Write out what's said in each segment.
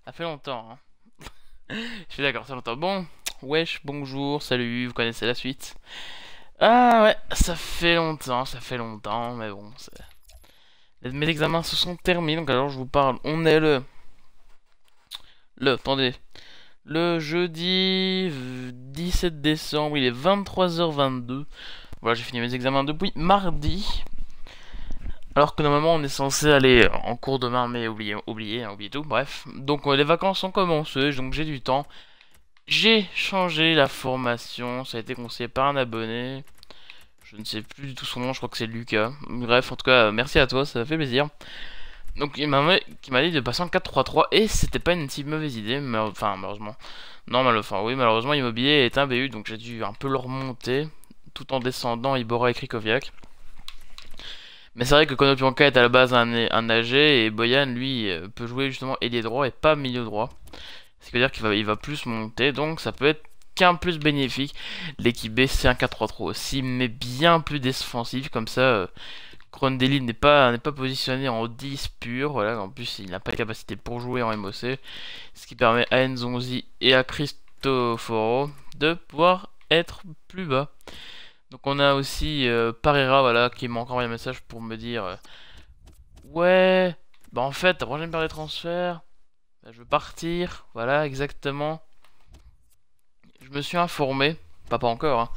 Ça fait longtemps, hein. Je suis d'accord, ça fait longtemps. Bon, wesh, bonjour, salut, vous connaissez la suite. Ah ouais, ça fait longtemps, mais bon, mes examens se sont terminés, donc alors je vous parle. On est attendez, le jeudi 17 décembre, il est 23h22. Voilà, j'ai fini mes examens depuis mardi. Alors que normalement on est censé aller en cours demain, mais oublié tout, bref. Donc les vacances ont commencé, donc j'ai du temps. J'ai changé la formation, ça a été conseillé par un abonné. Je ne sais plus du tout son nom, je crois que c'est Lucas. Bref, en tout cas, merci à toi, ça fait plaisir. Donc qui m'a dit de passer en 4-3-3 et c'était pas une si mauvaise idée, mais enfin malheureusement. Non, enfin oui, malheureusement Immobilier est un BU, donc j'ai dû un peu le remonter tout en descendant Ibora et Krikoviak. Mais c'est vrai que Konoplyanka est à la base un AG et Boyan lui peut jouer justement ailier droit et pas milieu droit. Ce qui veut dire il va plus monter, donc ça peut être qu'un plus bénéfique. L'équipe B c'est un 4-3-3 aussi, mais bien plus défensif, comme ça Crondelli n'est pas positionné en 10 pur, voilà, en plus il n'a pas de capacité pour jouer en MOC, ce qui permet à Nzonzi et à Cristoforo de pouvoir être plus bas. Donc on a aussi Parera, voilà, qui m'a encore envoyé un message pour me dire ouais, bah en fait, ta prochaine période de transfert, bah, je veux partir, voilà, exactement. Je me suis informé, pas encore, hein.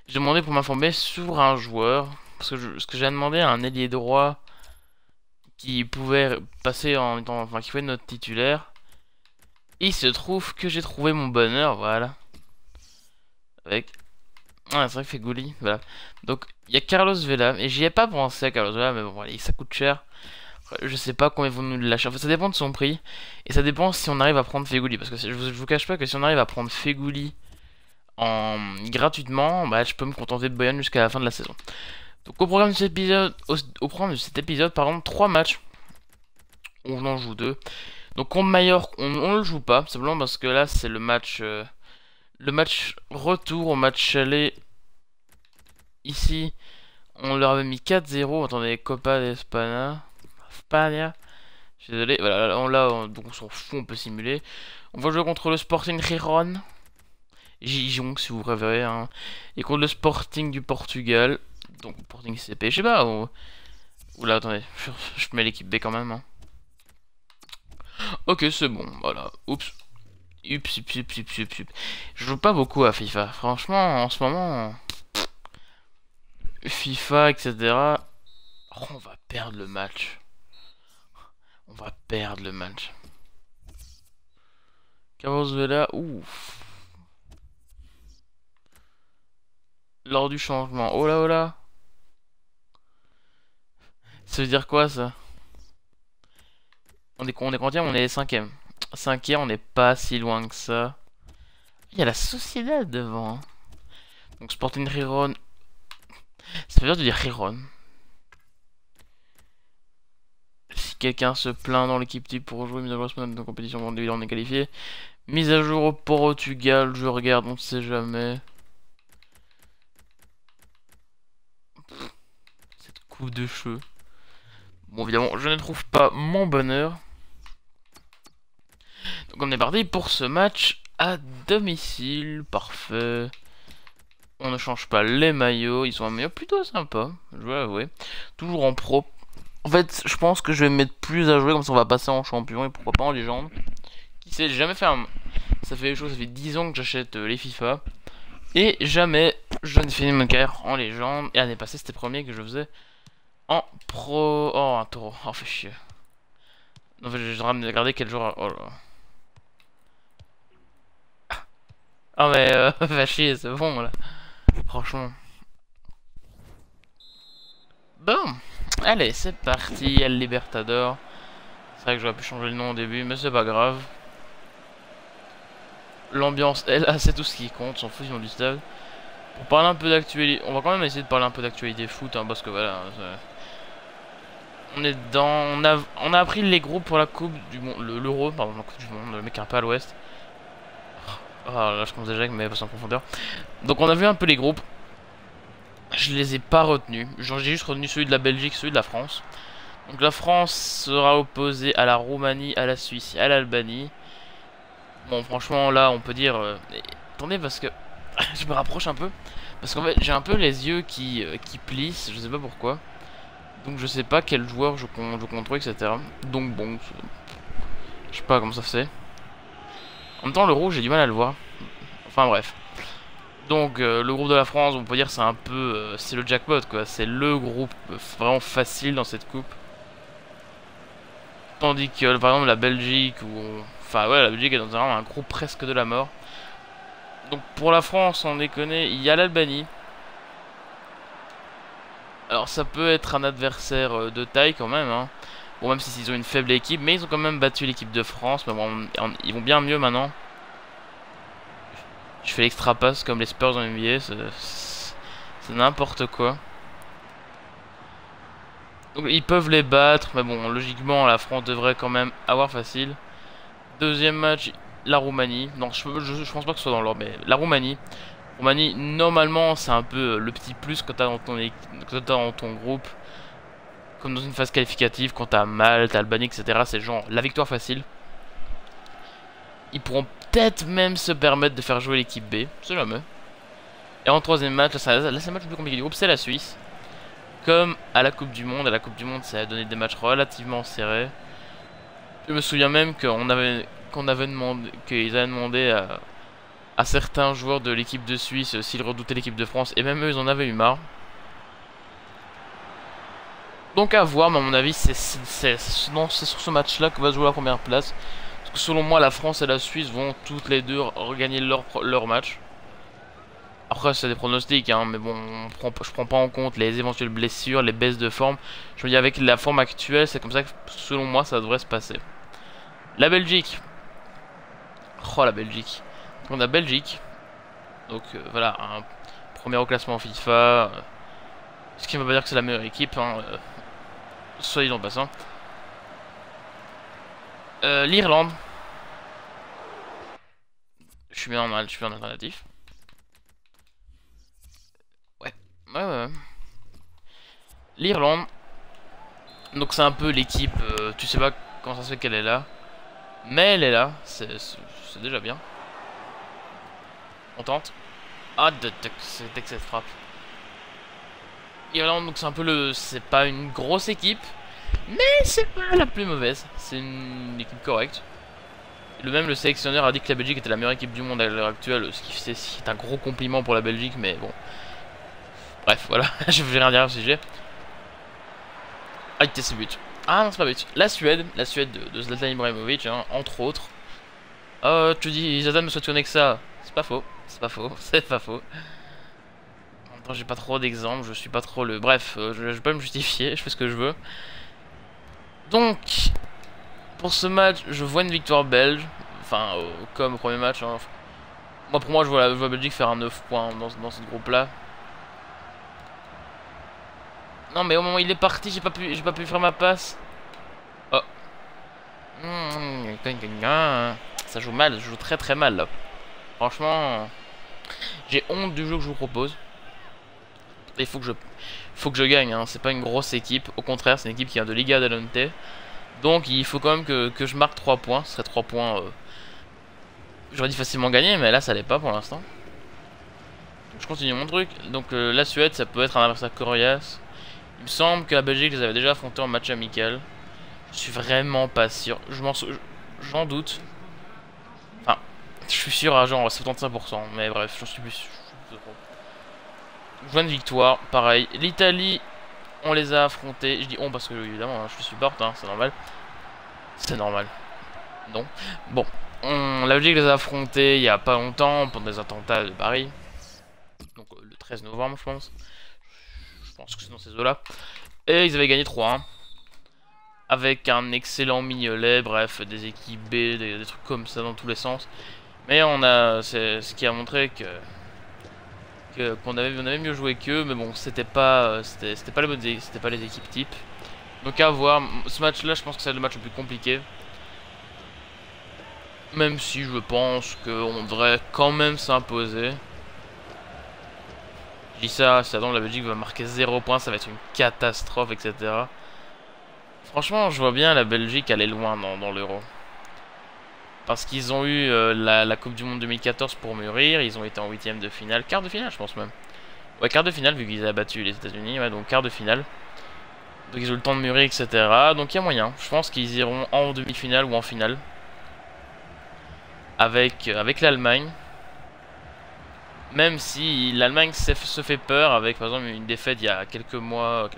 J'ai demandé pour m'informer sur un joueur, parce que ce que j'ai demandé à un ailier droit qui pouvait passer enfin qui pouvait être notre titulaire. Il se trouve que j'ai trouvé mon bonheur, voilà. Avec c'est vrai que Fegouli, voilà. Donc, il y a Carlos Vela, et j'y ai pas pensé à Carlos Vela, mais bon, allez, ça coûte cher. Je sais pas combien ils vont nous le lâcher. Enfin, ça dépend de son prix, et ça dépend si on arrive à prendre Fegouli. Parce que je vous cache pas que si on arrive à prendre Fegouli gratuitement, bah, je peux me contenter de Boyan jusqu'à la fin de la saison. Donc, au programme de cet épisode, par exemple, 3 matchs. On en joue 2. Donc, contre Mallorca, on le joue pas, simplement parce que là, c'est le match retour au match aller. Ici, on leur avait mis 4-0. Attendez, Copa d'Espana. España. Je suis désolé. Voilà, donc on s'en fout, on peut simuler. On va jouer contre le Sporting Giron. Gijon, si vous préférez. Hein. Et contre le Sporting du Portugal. Donc, Sporting CP, je sais pas. Oula, attendez. Je mets l'équipe B quand même. Hein. Ok, c'est bon. Voilà. Oups. Ups. Je joue pas beaucoup à FIFA. Franchement, en ce moment. FIFA, etc. Oh, on va perdre le match. On va perdre le match. Carlos Vela, ouf. Lors du changement. Oh là, oh là. Ça veut dire quoi, ça? On est combien? On est 5ème. 5ème, on n'est pas si loin que ça. Il y a la Sociedad devant. Hein. Donc Sporting Giron. Ça veut dire de dire Giron. Si quelqu'un se plaint dans l'équipe type pour jouer mise à jour semaine de compétition, on est qualifié. Mise à jour au Portugal, je regarde, on ne sait jamais. Cette coupe de cheveux. Bon, évidemment, je ne trouve pas mon bonheur. Donc on est parti pour ce match à domicile. Parfait. On ne change pas les maillots. Ils sont un maillot plutôt sympa, je dois avouer. Toujours en pro. En fait, je pense que je vais me mettre plus à jouer, comme ça on va passer en champion et pourquoi pas en légende. Qui sait, j'ai jamais fait un... Ça fait 10 ans que j'achète les FIFA. Et jamais je ne finis mon carrière en légende. Et l'année passée, c'était le premier que je faisais en pro. Oh, un taureau. Oh, fait chier. En fait, je vais regarder quel jour. Oh là. Ah, mais va chier, c'est bon là. Franchement. Bon. Allez, c'est parti. El Libertador. C'est vrai que j'aurais pu changer le nom au début, mais c'est pas grave. L'ambiance est là, c'est tout ce qui compte. S'en fout du nom du stade. Pour parler un peu d'actualité. On va quand même essayer de parler un peu d'actualité foot, hein, parce que voilà. On est dans... On a appris les groupes pour la coupe du monde... L'euro, pardon, la coupe du monde, le mec un peu à l'ouest. Oh là, je commence déjà avec mes passes en profondeur. Donc on a vu un peu les groupes. Je les ai pas retenus. J'ai juste retenu celui de la Belgique, celui de la France. Donc la France sera opposée à la Roumanie, à la Suisse et à l'Albanie. Bon, franchement, là, on peut dire... attendez, parce que... je me rapproche un peu. Parce qu'en fait, j'ai un peu les yeux qui plissent, je sais pas pourquoi. Donc je sais pas quel joueur je contrôle, etc. Donc bon, je sais pas comment ça se fait. En même temps, le rouge, j'ai du mal à le voir. Enfin bref. Donc le groupe de la France, on peut dire c'est un peu... c'est le jackpot, quoi. C'est le groupe vraiment facile dans cette coupe. Tandis que, par exemple, la Belgique, enfin ouais, la Belgique est dans un groupe presque de la mort. Donc pour la France, on déconne, il y a l'Albanie. Alors ça peut être un adversaire de taille quand même, hein. Bon, même s'ils ont une faible équipe, mais ils ont quand même battu l'équipe de France. Mais bon, ils vont bien mieux maintenant. Je fais l'extra pass comme les Spurs en NBA, c'est n'importe quoi. Donc ils peuvent les battre, mais bon, logiquement la France devrait quand même avoir facile. Deuxième match, la Roumanie. Non, je pense pas que ce soit dans l'ordre, mais la Roumanie. Roumanie, normalement, c'est un peu le petit plus quand t'as dans ton groupe. Comme dans une phase qualificative, quand t'as Malte, Albanie, etc. C'est genre la victoire facile. Ils pourront peut-être même se permettre de faire jouer l'équipe B, c'est jamais. Et en troisième match, là c'est le match le plus compliqué du groupe, c'est la Suisse. Comme à la Coupe du Monde, ça a donné des matchs relativement serrés. Je me souviens même qu'ils avaient demandé à certains joueurs de l'équipe de Suisse s'ils redoutaient l'équipe de France, et même eux ils en avaient eu marre. Donc à voir, mais à mon avis c'est sur ce match là que va se jouer la première place. Parce que selon moi la France et la Suisse vont toutes les deux regagner leur match. Après c'est des pronostics, hein, mais bon, je prends pas en compte les éventuelles blessures, les baisses de forme. Je me dis avec la forme actuelle, c'est comme ça que selon moi ça devrait se passer. La Belgique. Oh la Belgique. On a Belgique. Donc voilà, un premier au classement FIFA. Ce qui ne veut pas dire que c'est la meilleure équipe, hein, soyez en passant. L'Irlande. Je suis bien en alternatif. Ouais. L'Irlande. Donc c'est un peu l'équipe, tu sais pas comment ça se fait qu'elle est là. Mais elle est là, c'est déjà bien. On tente. Ah, dès que cette frappe. Irlande, donc c'est un peu c'est pas une grosse équipe, mais c'est pas la plus mauvaise. C'est une équipe correcte. Le sélectionneur a dit que la Belgique était la meilleure équipe du monde à l'heure actuelle, ce qui est un gros compliment pour la Belgique, mais bon. Bref, voilà, je vais rien dire au sujet. Ah, c'est but. Ah non, c'est pas but. La Suède de Zlatan Ibrahimovic, hein, entre autres. Tu dis, Zlatan me souhaite que ça. C'est pas faux, c'est pas faux. J'ai pas trop d'exemples, je suis pas trop le... Bref, je vais pas me justifier, je fais ce que je veux. Donc, pour ce match, je vois une victoire belge. Enfin, comme au premier match. Hein. Pour moi, je vois la Belgique faire un 9 points dans ce groupe-là. Non, mais au moment où il est parti, j'ai pas pu faire ma passe. Oh. Ça joue mal, ça joue très mal, là. Franchement, j'ai honte du jeu que je vous propose. Il faut que je gagne, hein. C'est pas une grosse équipe. Au contraire, c'est une équipe qui vient de Liga Adelante. Donc il faut quand même que je marque 3 points. Ce serait 3 points. J'aurais dit facilement gagner, mais là ça l'est pas pour l'instant. Je continue mon truc. Donc la Suède, ça peut être un adversaire coriace. Il me semble que la Belgique les avait déjà affrontés en match amical. Je suis vraiment pas sûr. J'en doute. Enfin, je suis sûr à genre 75%. Mais bref, j'en suis plus sûr. Je vois une victoire, pareil. L'Italie, on les a affrontés. Je dis on parce que évidemment, je suis supporte, hein, c'est normal. C'est normal. Non. Bon, la Belgique les a affrontés il y a pas longtemps pendant des attentats de Paris. Donc le 13 novembre, je pense. Je pense que c'est dans ces eaux-là. Et ils avaient gagné 3-1. Avec un excellent Mignolet, bref, des équipes B, des trucs comme ça dans tous les sens. Mais c'est ce qui a montré qu'on avait mieux joué qu'eux, mais bon, c'était pas les équipes type. Donc à voir. Ce match-là, je pense que c'est le match le plus compliqué. Même si je pense qu'on devrait quand même s'imposer. Je dis ça, si la Belgique va marquer 0 points, ça va être une catastrophe, etc. Franchement, je vois bien la Belgique aller loin dans l'Euro. Parce qu'ils ont eu la Coupe du Monde 2014 pour mûrir. Ils ont été en huitième de finale. Quart de finale, je pense même. Ouais, quart de finale, vu qu'ils avaient battu les États-Unis. Ouais, donc quart de finale. Donc ils ont eu le temps de mûrir, etc. Donc il y a moyen. Je pense qu'ils iront en demi-finale ou en finale. Avec l'Allemagne. Même si l'Allemagne se fait peur avec, par exemple, une défaite il y a quelques mois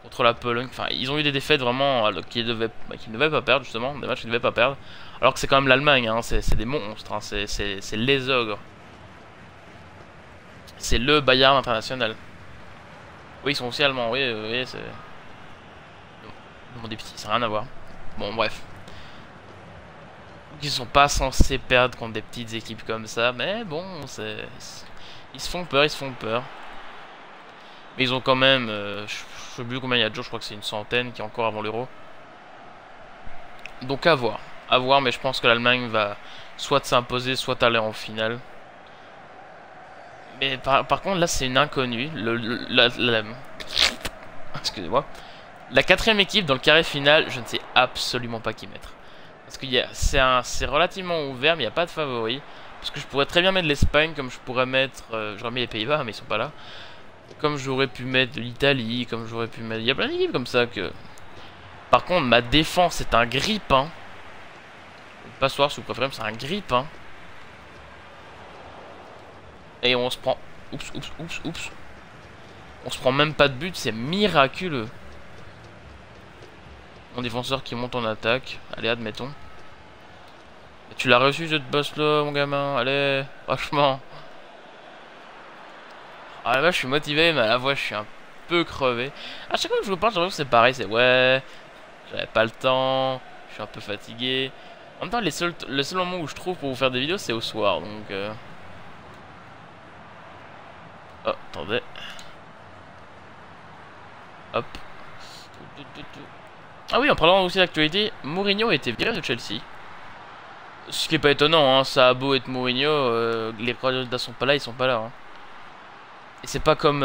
contre la Pologne. Enfin, ils ont eu des défaites vraiment qu'ils ne devaient pas perdre, justement. Des matchs qu'ils ne devaient pas perdre. Alors que c'est quand même l'Allemagne, hein, c'est des monstres, hein, c'est les ogres. C'est le Bayern international. Oui, ils sont aussi allemands, oui, oui, c'est... Bon, des petits, ça n'a rien à voir. Bon, bref. Ils sont pas censés perdre contre des petites équipes comme ça, mais bon, c'est... Ils se font peur, ils se font peur. Mais ils ont quand même... je sais plus combien il y a de jours, je crois que c'est une centaine qui est encore avant l'Euro. Donc à voir. À voir, mais je pense que l'Allemagne va soit s'imposer, soit aller en finale. Mais par contre, là, c'est une inconnue. Excusez-moi. La quatrième équipe dans le carré final, je ne sais absolument pas qui mettre. Parce que c'est relativement ouvert, mais il n'y a pas de favori. Parce que je pourrais très bien mettre l'Espagne, comme je pourrais mettre... j'aurais mis les Pays-Bas, mais ils sont pas là. Comme j'aurais pu mettre l'Italie, comme j'aurais pu mettre... Il y a plein d'équipes comme ça que... Par contre, ma défense est un grippin. Passoire, si vous préférez, mais c'est un grippin. Et on se prend... Oups, oups, oups, oups. On se prend même pas de but, c'est miraculeux. Mon défenseur qui monte en attaque. Allez, admettons. Tu l'as reçu, cette boss-là, mon gamin. Allez, franchement. Ah là, je suis motivé, mais à la fois, je suis un peu crevé. À chaque fois que je vous parle, j'ai l'impression que c'est pareil. C'est ouais, j'avais pas le temps. Je suis un peu fatigué. En même temps, le seul moment où je trouve pour vous faire des vidéos, c'est au soir. Donc... Oh, attendez. Hop. Ah oui, en parlant aussi d'actualité, Mourinho a été viré de Chelsea. Ce qui est pas étonnant, hein, ça a beau être Mourinho, les candidats sont pas là, ils sont pas là. Hein. Et c'est pas comme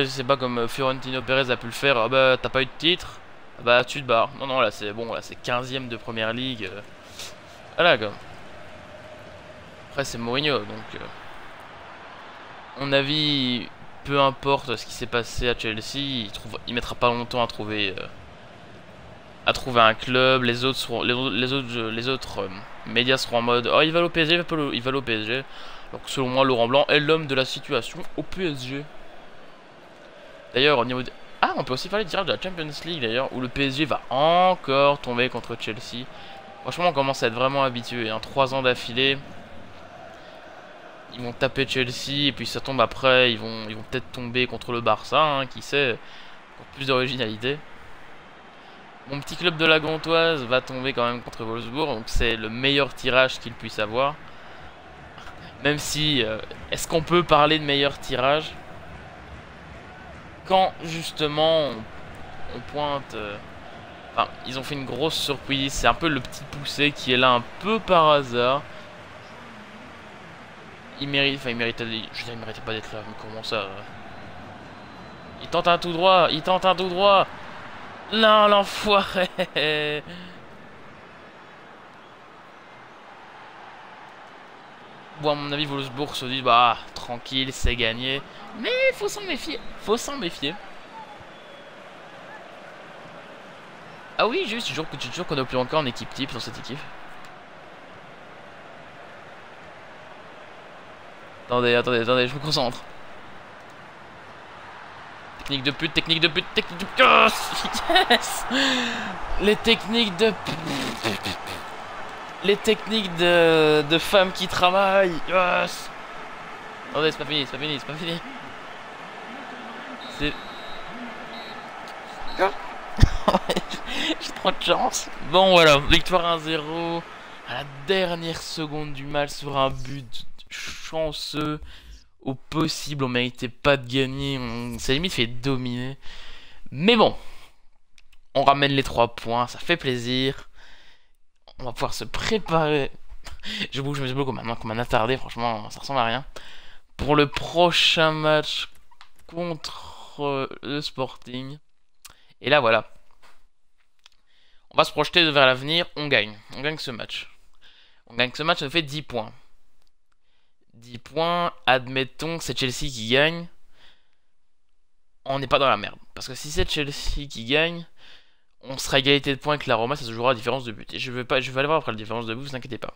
c'est pas comme Fiorentino Perez a pu le faire. Ah bah t'as pas eu de titre, ah bah tu te barres. Non non, là c'est bon, là c'est 15ème de première ligue. Voilà quoi. Après c'est Mourinho, donc mon avis, peu importe ce qui s'est passé à Chelsea, il mettra pas longtemps à trouver un club. Les autres seront, les autres médias seront en mode oh il va au PSG, il va au PSG. Donc selon moi Laurent Blanc est l'homme de la situation au PSG. D'ailleurs au niveau de... Ah, on peut aussi parler direct de la Champions League d'ailleurs, où le PSG va encore tomber contre Chelsea. Franchement on commence à être vraiment habitué, hein, 3 ans d'affilée. Ils vont taper Chelsea et puis ça tombe après, ils vont peut-être tomber contre le Barça, hein, qui sait, pour plus d'originalité. Mon petit club de la Gantoise va tomber quand même contre Wolfsburg, donc c'est le meilleur tirage qu'il puisse avoir. Même si, est-ce qu'on peut parler de meilleur tirage quand justement on pointe... Enfin, ils ont fait une grosse surprise, c'est un peu le petit poussé qui est là un peu par hasard. Il mérite, enfin il méritait, je veux dire, il méritait pas d'être là, mais comment ça Il tente un tout droit, il tente un tout droit. Non, l'enfoiré. Bon, à mon avis, Wolfsburg se dit, bah, tranquille, c'est gagné. Mais faut s'en méfier, faut s'en méfier. Ah oui, juste, tu toujours qu'on a plus encore en équipe type dans cette équipe. Attendez, attendez, attendez, je me concentre. Technique de pute, technique de pute, technique de pute. Yes. Les techniques de... Les techniques de femmes qui travaillent. Yes. Attendez, c'est pas fini, c'est pas fini, c'est pas fini. C'est... J'ai trop de chance. Bon voilà, victoire 1-0 à la dernière seconde du match sur un but chanceux au possible. On méritait pas de gagner, on s'est limite fait dominer. Mais bon, on ramène les 3 points, ça fait plaisir. On va pouvoir se préparer. Je bouge mes blocs comme un attardé, franchement ça ressemble à rien. Pour le prochain match contre le Sporting. Et là voilà. On va se projeter vers l'avenir, on gagne. On gagne ce match. On gagne ce match, ça nous fait 10 points. 10 points, admettons que c'est Chelsea qui gagne. On n'est pas dans la merde. Parce que si c'est Chelsea qui gagne, on sera à égalité de points avec la Roma, ça se jouera à différence de but. Et je vais aller voir après la différence de but, vous inquiétez pas.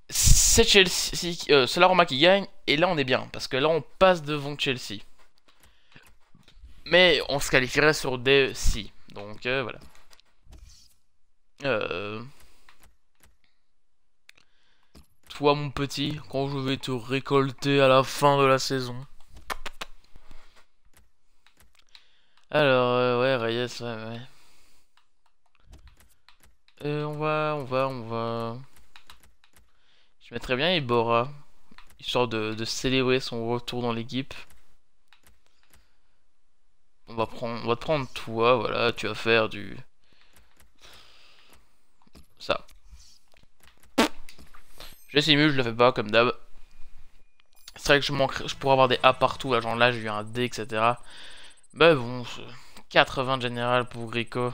C'est Chelsea, c'est la Roma qui gagne, et là on est bien. Parce que là on passe devant Chelsea. Mais on se qualifierait sur des si. Donc voilà. Toi mon petit, quand je vais te récolter à la fin de la saison. Alors ouais Reyes, ouais. On va. Je mettrais bien Ibora, histoire de célébrer son retour dans l'équipe. On va te prendre toi, voilà, tu vas faire du... Ça. Je simule, je le fais pas comme d'hab. C'est vrai que je pourrais avoir des A partout, là, genre là j'ai eu un D, etc. Mais bon, 80 de général pour Rico.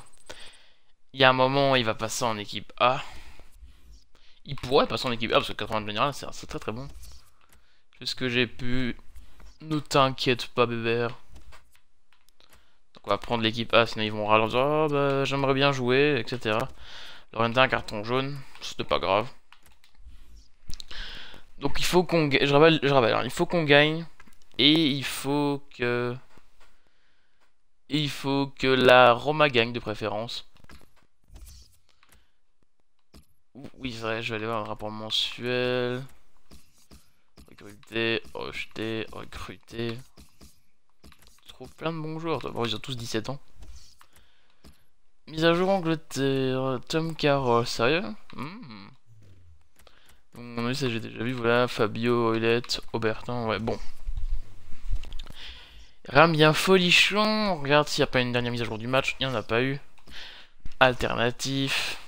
Il y a un moment, il va passer en équipe A. Il pourrait passer en équipe A, parce que 80 de général, c'est très très bon. C'est ce que j'ai pu... Ne t'inquiète pas, bébé. Donc on va prendre l'équipe A, sinon ils vont râler en disant oh, bah, j'aimerais bien jouer, etc. Lorentin, un carton jaune, c'était pas grave. Donc il faut qu'on gagne, je rappelle hein, il faut qu'on gagne. Et il faut que la Roma gagne de préférence. Oui, c'est vrai, je vais aller voir le rapport mensuel. Recruter, rejeter, recruter. Je trouve plein de bons joueurs. Bon, ils ont tous 17 ans. Mise à jour Angleterre, Tom Carroll, sérieux? Oui, ça j'ai déjà vu, voilà, Fabio, Oilette, Aubertin, ouais, bon. Rien bien folichon, on regarde s'il n'y a pas une dernière mise à jour du match, il n'y en a pas eu. Alternatif.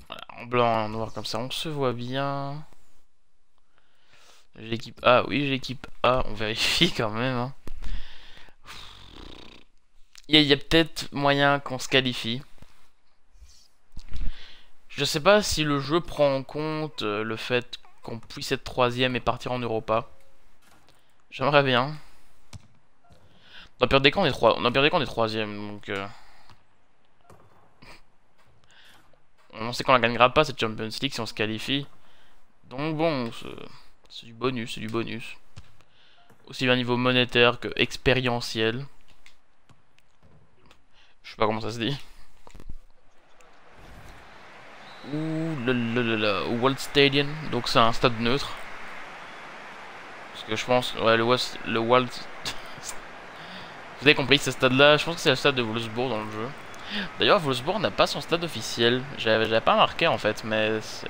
Voilà, en blanc, en noir comme ça, on se voit bien. J'équipe A, oui j'équipe A, on vérifie quand même. Hein. Il y a peut-être moyen qu'on se qualifie. Je sais pas si le jeu prend en compte le fait qu'on puisse être troisième et partir en Europa. J'aimerais bien. Dans le pire des cas, on est troisième, donc... On sait qu'on la gagnera pas cette Champions League si on se qualifie. Donc bon, c'est du bonus, c'est du bonus. Aussi bien niveau monétaire que expérientiel. Je sais pas comment ça se dit. Ouh là, World Stadium, donc c'est un stade neutre. Parce que je pense, ouais, le World... Vous avez compris, ce stade-là, je pense que c'est le stade de Wolfsburg dans le jeu. D'ailleurs, Wolfsburg n'a pas son stade officiel. J'avais pas remarqué en fait, mais c'est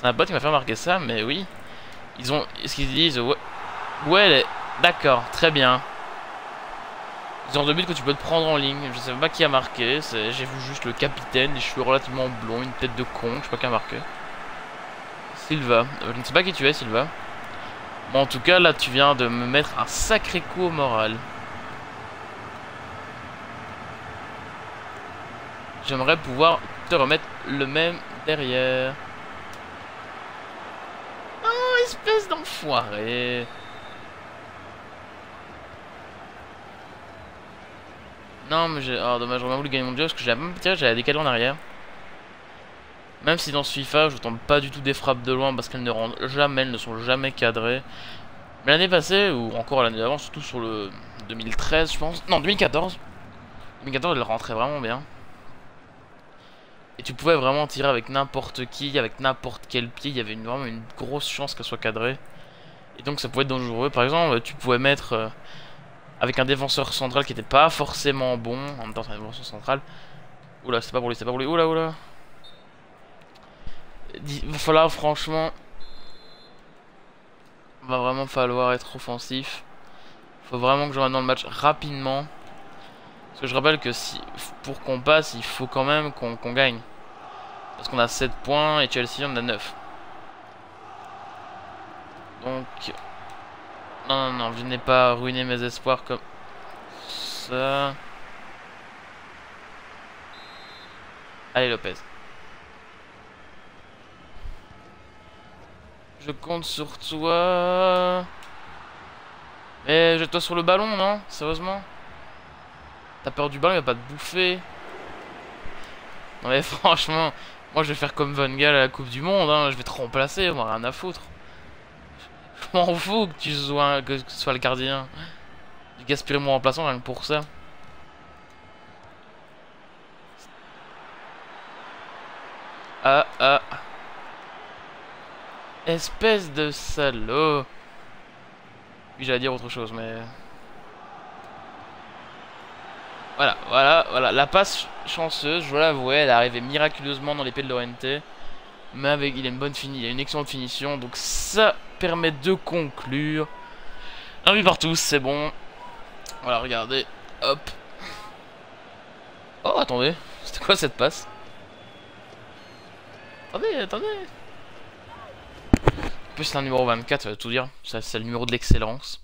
un pote qui m'a fait remarquer ça, mais oui. Ils ont... Est-ce qu'ils disent... Ouais, d'accord, très bien. Ils ont deux buts que tu peux te prendre en ligne. Je sais pas qui a marqué. J'ai vu juste le capitaine, les cheveux relativement blonds, une tête de con. Je sais pas qui a marqué. Silva. Je ne sais pas qui tu es, Silva. Bon, en tout cas, là, tu viens de me mettre un sacré coup au moral. J'aimerais pouvoir te remettre le même derrière. Oh, espèce d'enfoiré. Non, mais j'ai... Oh, dommage, j'aurais voulu gagner mon jeu parce que j'avais décalé en arrière. Même si dans ce FIFA, je tente pas du tout des frappes de loin parce qu'elles ne rendent jamais, elles ne sont jamais cadrées. Mais l'année passée, ou encore l'année d'avant, surtout sur le 2013, je pense. Non, 2014. 2014, elle rentrait vraiment bien. Et tu pouvais vraiment tirer avec n'importe qui, avec n'importe quel pied. Il y avait vraiment une grosse chance qu'elle soit cadrée. Et donc ça pouvait être dangereux. Par exemple, tu pouvais mettre avec un défenseur central qui n'était pas forcément bon. En même temps, c'est un défenseur central. Oula, c'est pas pour lui, c'est pas pour lui. Oula, oula. Il va falloir, franchement... Va vraiment falloir être offensif. Faut vraiment que je rentre dans le match rapidement. Parce que je rappelle que si pour qu'on passe, il faut quand même qu'on gagne. Parce qu'on a 7 points et Chelsea on a 9. Donc... Non, non, non, venez pas ruiner mes espoirs comme ça. Allez Lopez. Je compte sur toi. Mais jette-toi sur le ballon, non? Sérieusement? T'as peur du ballon, il va pas te bouffer. Non mais franchement, moi je vais faire comme Van Gaal à la Coupe du Monde, hein. Je vais te remplacer, on rien à foutre. Je m'en fous que tu sois, que tu sois le gardien. J'ai gaspillé mon remplaçant rien que pour ça. Ah ah. Espèce de salaud. Oui, j'allais dire autre chose, mais... Voilà. La passe chanceuse, je dois l'avouer, elle est arrivée miraculeusement dans l'épée de Llorente. Mais avec, il a une bonne il a une excellente finition, donc ça permet de conclure. Un but partout, c'est bon. Voilà, regardez. Hop. Oh, attendez. C'était quoi cette passe? Attendez. En plus, c'est un numéro 24, ça veut tout dire. C'est le numéro de l'excellence.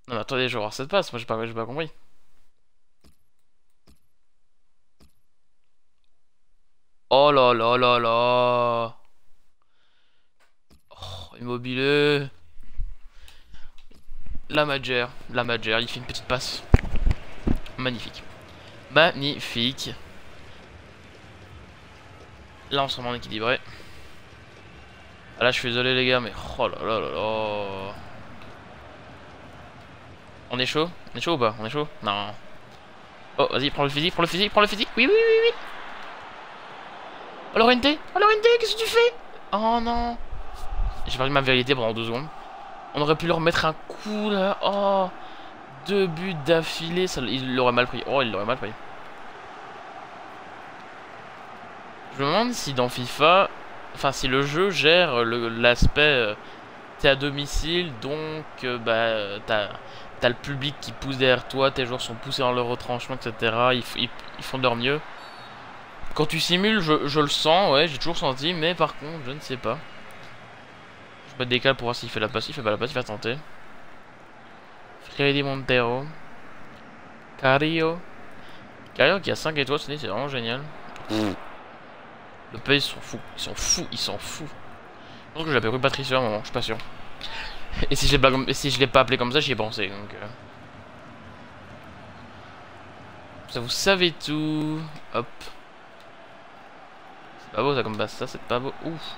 Non, mais attendez, je vais voir cette passe. Moi, j'ai pas compris. Oh là là là là. Oh, Immobilier. La Majer, il fait une petite passe. Magnifique. Magnifique. Là, on se remet en équilibré. Ah, là, je suis désolé, les gars, mais oh là là là là. On est chaud? On est chaud ou pas? On est chaud? Non. Oh, vas-y, prends le physique. Oui. Oh, Llorente, qu'est-ce que tu fais? Oh non. J'ai perdu ma vérité pendant 2 secondes. On aurait pu leur mettre un coup là. Oh. 2 buts d'affilée. Il l'aurait mal pris. Oh, il l'aurait mal pris. Je me demande si dans FIFA, enfin si le jeu gère l'aspect t'es à domicile, donc t'as le public qui pousse derrière toi, tes joueurs sont poussés dans leur retranchement, etc. Ils font de leur mieux. Quand tu simules, je le sens, ouais, j'ai toujours senti, mais par contre, je ne sais pas. Je me décale pour voir s'il fait la passe, il fait pas la passe, il va tenter. Freddy Montero. Cario qui a 5 étoiles, c'est vraiment génial. Le pays, ils s'en foutent. Je pense que j'appelle Rui Patricio à un moment, je suis pas sûr. Et si je l'ai pas appelé comme ça, j'y ai pensé, donc... Ça, vous savez tout. Hop. C'est pas beau ça comme passe, ça c'est pas beau. Ouf.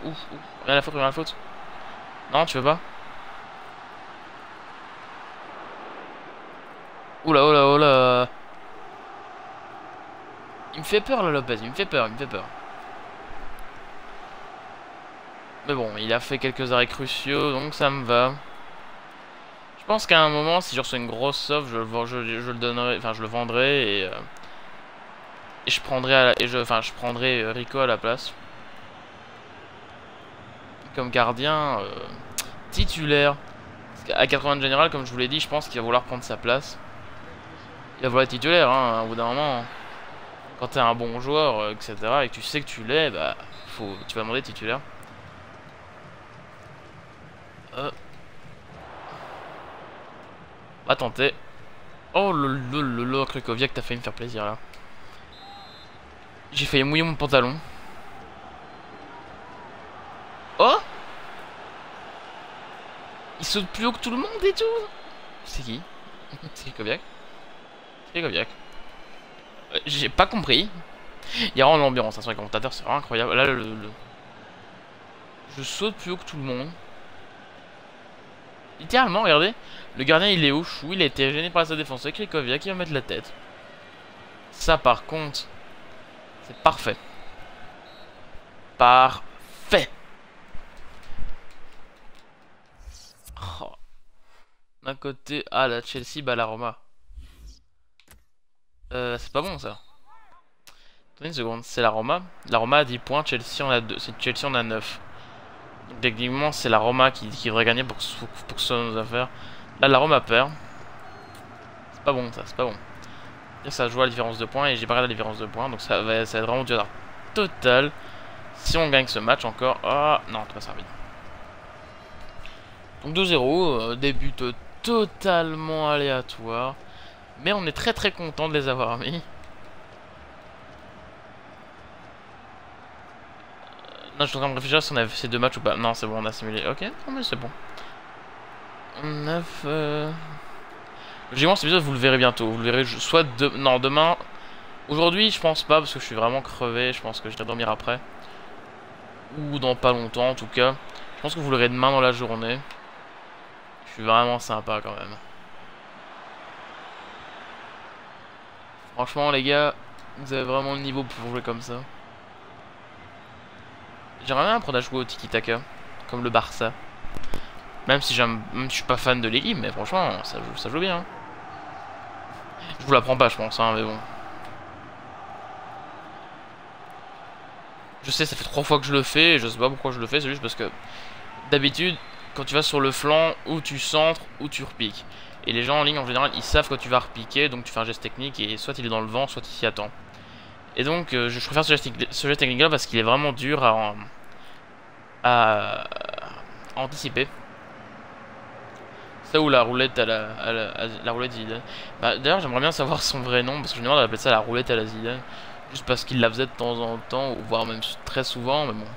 Rien à faute, Non, tu veux pas? Oula. Il me fait peur là, Lopez, il me fait peur. Mais bon, il a fait quelques arrêts cruciaux, donc ça me va. Je pense qu'à un moment, si je reçois une grosse offre, je le donnerai, enfin je le vendrai et je prendrai je prendrai Rico à la place. Comme gardien titulaire. Parce qu'à 80 de général, comme je vous l'ai dit, je pense qu'il va vouloir prendre sa place. Il va vouloir être titulaire, hein, au bout d'un moment. Quand t'es un bon joueur, etc., et que tu sais que tu l'es, bah, tu vas demander titulaire. Va tenter. Oh le Krychowiak, t'as failli me faire plaisir là. J'ai failli mouiller mon pantalon. Oh! Il saute plus haut que tout le monde et tout. C'est qui? C'est Krychowiak. J'ai pas compris. Il y a vraiment l'ambiance hein, sur les commentateurs, c'est vraiment incroyable. Là, je saute plus haut que tout le monde. Littéralement, regardez. Le gardien, il est au chou. Il a été gêné par sa défense. Avec Krychowiak, il va mettre la tête. Ça, par contre, c'est parfait. Parfait. Oh. D'un côté, ah, la Chelsea bat la Roma. C'est pas bon ça. Attendez une seconde, c'est la Roma. La Roma a 10 points, Chelsea en a 2. C'est Chelsea en a 9. Donc techniquement, c'est la Roma qui devrait gagner pour que ce soit nos affaires. Là, la Roma perd. C'est pas bon ça, c'est pas bon. Et ça joue à la différence de points et j'ai pas regardé la différence de points. Donc ça va être vraiment du hasard total. Si on gagne ce match encore. Ah non, c'est pas servi. Donc 2-0, des buts totalement aléatoires. Mais on est très content de les avoir mis. Non, je suis en train de réfléchir si on avait fait ces deux matchs ou pas. Non, c'est bon, on a simulé. Ok, non, mais c'est bon. 9. Logiquement, cet épisode, vous le verrez bientôt. Vous le verrez soit non, demain. Aujourd'hui, je pense pas parce que je suis vraiment crevé. Je pense que je vais dormir après. Ou dans pas longtemps, en tout cas. Je pense que vous le verrez demain dans la journée. Je suis vraiment sympa quand même. Franchement, les gars, vous avez vraiment le niveau pour jouer comme ça. J'aimerais bien apprendre à jouer au tiki-taka, comme le Barça. Même si je suis pas fan de l'équipe, mais franchement, ça joue bien. Je vous l'apprends pas, je pense, hein, mais bon. Je sais, ça fait 3 fois que je le fais, et je sais pas pourquoi je le fais, c'est juste parce que d'habitude, quand tu vas sur le flanc, ou tu centres, ou tu repiques. Et les gens en ligne, en général, ils savent quand tu vas repiquer, donc tu fais un geste technique, et soit il est dans le vent, soit il s'y attend. Et donc, je préfère ce geste technique-là parce qu'il est vraiment dur à anticiper. Ça ou la roulette la roulette Zidane. Bah, d'ailleurs, j'aimerais bien savoir son vrai nom, parce que je me demande d'appeler ça la roulette à la Zidane. Juste parce qu'il la faisait de temps en temps, ou voire même très souvent, mais bon.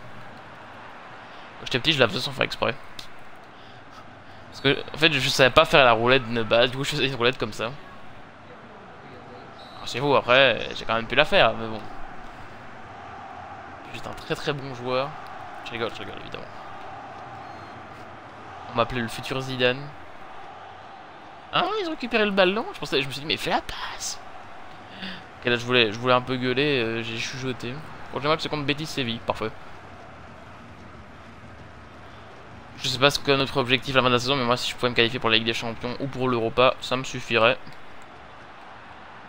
Quand j'étais petit, je la faisais sans faire exprès. Parce que, en fait, je savais pas faire la roulette de base, du coup, je faisais une roulette comme ça. C'est vous, après, j'ai quand même pu la faire, mais bon. J'étais un très très bon joueur. Je rigole, évidemment. On m'appelait le futur Zidane. Ah, ils ont récupéré le ballon. Je me suis dit, mais fais la passe. Ok, là, je voulais un peu gueuler, j'ai chuchoté. Prochain match, c'est contre Betis Séville, parfait. Je sais pas ce qu'est notre objectif à la fin de la saison, mais moi, si je pouvais me qualifier pour la Ligue des Champions ou pour l'Europa, ça me suffirait.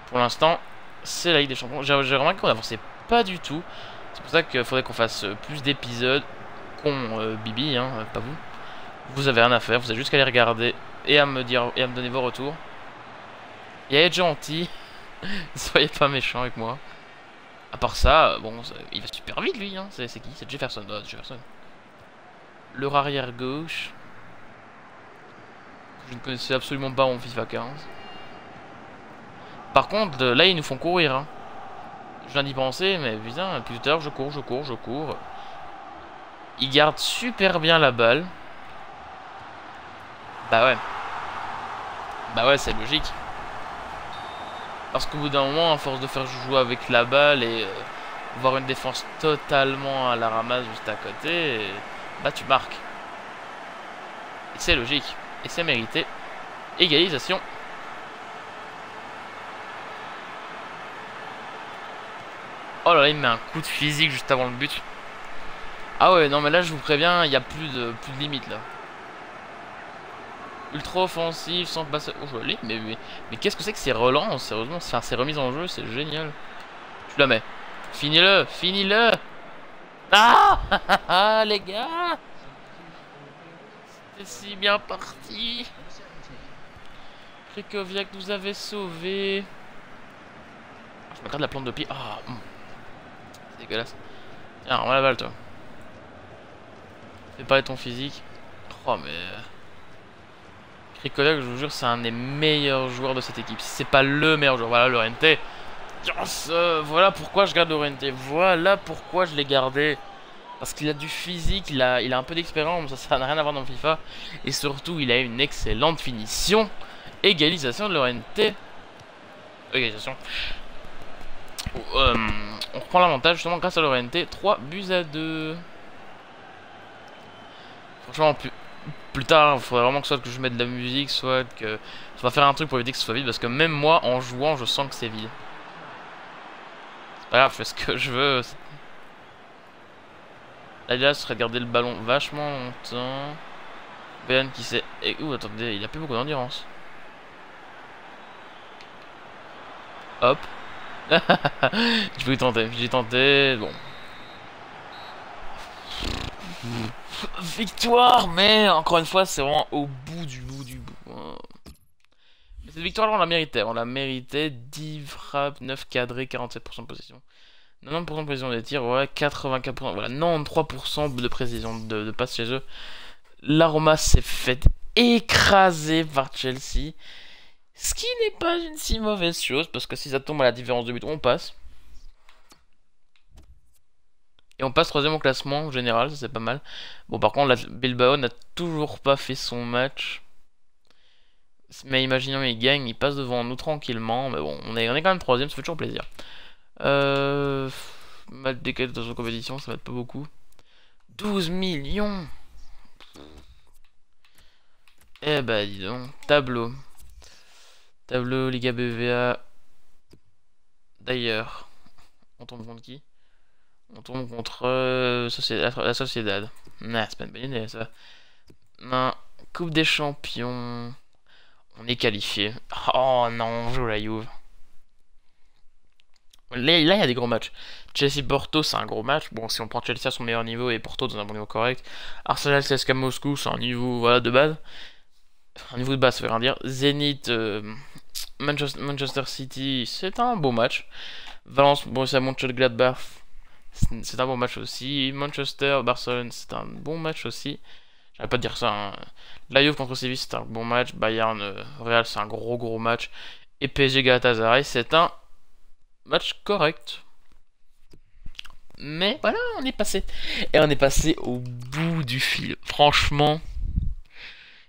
Pour l'instant, c'est la Ligue des Champions. J'ai remarqué qu'on n'avançait pas du tout. C'est pour ça qu'il faudrait qu'on fasse plus d'épisodes. Bibi, hein, pas vous. Vous avez rien à faire, vous avez juste qu'à les regarder et à me donner vos retours. Et à être gentil. Soyez pas méchants avec moi. À part ça, bon, il va super vite lui, hein. C'est qui? C'est Jefferson. Jefferson. Leur arrière gauche. Je ne connaissais absolument pas en FIFA 15. Par contre, là, ils nous font courir, hein. Je viens d'y penser, mais putain, depuis tout à l'heure, je cours. Ils gardent super bien la balle. Bah ouais, c'est logique. Parce qu'au bout d'un moment, à force de faire jouer avec la balle et voir une défense totalement à la ramasse juste à côté, bah tu marques. Et c'est logique. Et c'est mérité. Égalisation. Oh là là, il me met un coup de physique juste avant le but. Ah ouais, non mais là je vous préviens, il n'y a plus de limite là. Ultra offensif, sans passer. Oh joli, mais qu'est-ce que c'est que ces relances? Sérieusement, ces remises en jeu, c'est génial. Tu la mets. Finis-le. Ah les gars, c'était si bien parti. Krikoviak nous avait sauvés. Je me garde la plante de pied. Ah, c'est dégueulasse. Tiens, rends la balle toi. Fais pas ton physique. Oh mais... Krikoviak, je vous jure, c'est un des meilleurs joueurs de cette équipe. Si c'est pas le meilleur joueur. Voilà, Llorente. Yes, voilà pourquoi je garde Llorente. Voilà pourquoi je l'ai gardé. Parce qu'il a du physique, il a un peu d'expérience, ça n'a rien à voir dans FIFA. Et surtout, il a une excellente finition. Égalisation de Llorente. Égalisation. On reprend l'avantage justement grâce à Llorente. 3-2. Franchement, plus tard, il faudrait vraiment que soit que je mette de la musique, soit que... Je vais faire un truc pour éviter que ce soit vide, parce que même moi, en jouant, je sens que c'est vide. C'est pas grave, je fais ce que je veux. Là, ce serait de garder le ballon vachement longtemps. Ben qui sait... Et ouh, attendez, il a plus beaucoup d'endurance. Hop. Je peux y tenter, j'ai tenté, bon. Victoire, mais encore une fois, c'est vraiment au bout du bout. Mais cette victoire-là, on l'a mérité. 10 frappes, 9 cadrés, 47% de possession. 90% de précision des tirs, ouais, 84%, voilà, 93% de précision de passe chez eux. La Roma s'est fait écraser par Chelsea. Ce qui n'est pas une si mauvaise chose, parce que si ça tombe à la différence de but, on passe. Et on passe troisième au classement en général, ça c'est pas mal. Bon, par contre, Bilbao n'a toujours pas fait son match. Mais imaginons il gagne, il passe devant nous tranquillement. Mais bon, on est quand même troisième, ça fait toujours plaisir. Match décalé dans une compétition, ça va être pas beaucoup. 12 millions. Eh bah dis donc, tableau. Tableau Liga BVA. D'ailleurs, on tombe contre qui? On tombe contre la Sociedad. Nah, c'est pas une bonne idée ça. Non, Coupe des Champions. On est qualifié. Oh non, on joue la Juve. Là, il y a des gros matchs. Chelsea-Porto, c'est un gros match. Bon, si on prend Chelsea à son meilleur niveau et Porto dans un bon niveau correct. Arsenal-CSKA Moscou, c'est un niveau voilà, de base. Un niveau de base, ça veut rien dire. Zenit, Manchester City, c'est un beau match. Valence, Borussia Mönchengladbach, c'est un bon match aussi. Manchester, Barcelone, c'est un bon match aussi. J'arrête pas de dire ça. Hein. La Juve contre Séville, c'est un bon match. Bayern, Real, c'est un gros match. Et PSG Galatasaray, c'est un match correct. Mais voilà, on est passé. Et on est passé au bout du fil. Franchement,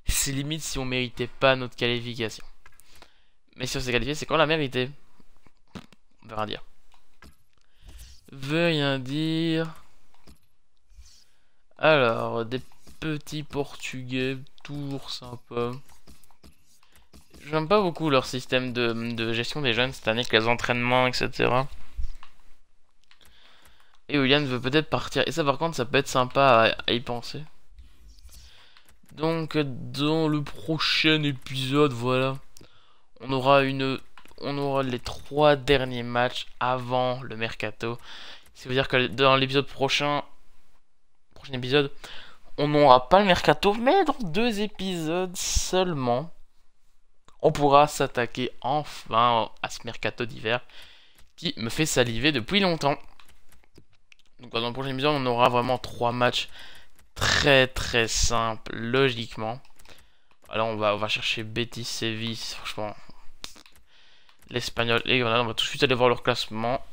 c'est limite si on méritait pas notre qualification. Mais si on s'est qualifié, c'est qu'on l'a mérité. On veut rien dire. Veut rien dire. Alors, des petits portugais, toujours sympa. J'aime pas beaucoup leur système de gestion des jeunes cette année, avec les entraînements, etc. Et William veut peut-être partir. Et ça, par contre, ça peut être sympa à y penser. Donc, dans le prochain épisode, voilà, on aura les 3 derniers matchs avant le mercato. Ça veut dire que dans l'épisode prochain épisode, on n'aura pas le mercato, mais dans 2 épisodes seulement, on pourra s'attaquer enfin à ce mercato d'hiver qui me fait saliver depuis longtemps. Donc dans le prochain épisode, on aura vraiment 3 matchs très simples, logiquement. Alors on va chercher Betis, Séville, franchement. L'Espagnol et Grenade, on va tout de suite aller voir leur classement.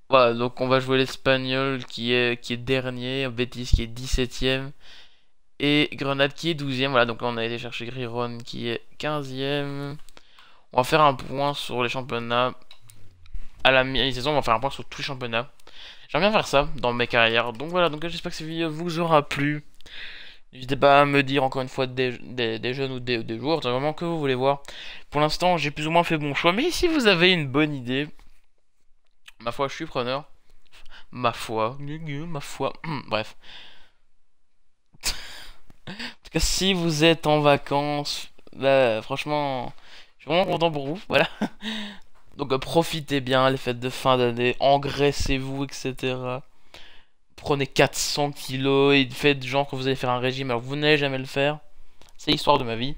Voilà, donc on va jouer l'Espagnol qui est dernier, Betis qui est 17ème et Grenade qui est 12ème. Voilà, donc là on a été chercher Griron qui est 15ème. On va faire un point sur les championnats. À la mi-saison, on va faire un point sur tous les championnats. J'aime bien faire ça dans mes carrières. Donc voilà, donc j'espère que cette vidéo vous aura plu. N'hésitez pas à me dire encore une fois des jeunes ou des joueurs, c'est vraiment que vous voulez voir. Pour l'instant, j'ai plus ou moins fait bon choix, mais si vous avez une bonne idée, ma foi, je suis preneur. Ma foi, bref. En tout cas, si vous êtes en vacances, là, franchement, je suis vraiment content pour vous, voilà. Donc profitez bien les fêtes de fin d'année, engraissez-vous, etc. Prenez 400 kilos et faites genre que vous allez faire un régime alors que vous n'allez jamais le faire. C'est l'histoire de ma vie.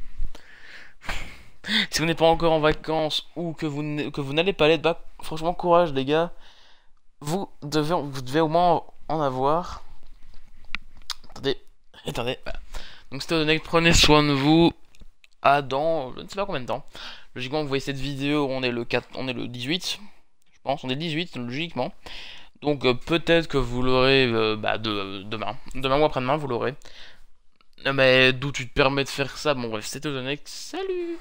Si vous n'êtes pas encore en vacances ou que vous n'allez pas l'être, bah franchement courage les gars. Vous devez au moins en avoir. Attendez. Voilà. Donc c'était Odonek, prenez soin de vous. À dans je ne sais pas combien de temps. Logiquement vous voyez cette vidéo, on est le 18. Je pense, on est le 18 logiquement. Donc peut-être que vous l'aurez demain. Demain ou après-demain vous l'aurez. Mais d'où tu te permets de faire ça? Bon bref, c'était Odonek, salut!